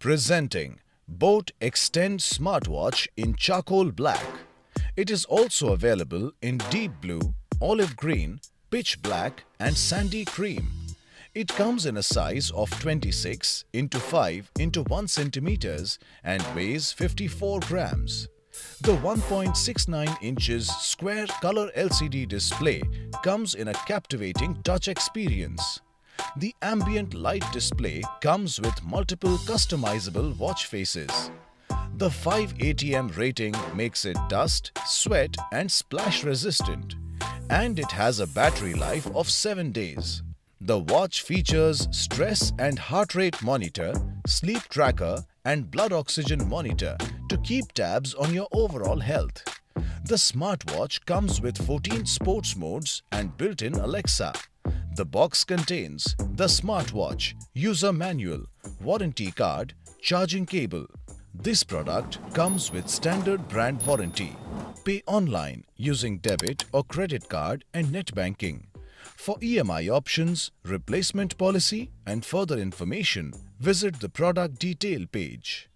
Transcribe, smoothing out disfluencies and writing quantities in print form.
Presenting boAt Xtend Smartwatch in charcoal black. It is also available in deep blue, olive green, pitch black and sandy cream. It comes in a size of 26 into 5 into 1 centimeters and weighs 54 grams. The 1.69 inches square color LCD display comes in a captivating touch experience. The ambient light display comes with multiple customizable watch faces. The 5 ATM rating makes it dust, sweat and splash resistant, and it has a battery life of 7 days. The watch features stress and heart rate monitor, sleep tracker and blood oxygen monitor to keep tabs on your overall health. The smartwatch comes with 14 sports modes and built-in Alexa. The box contains the smartwatch, user manual, warranty card, charging cable. This product comes with standard brand warranty. Pay online using debit or credit card and net banking. For EMI options, replacement policy and further information, visit the product detail page.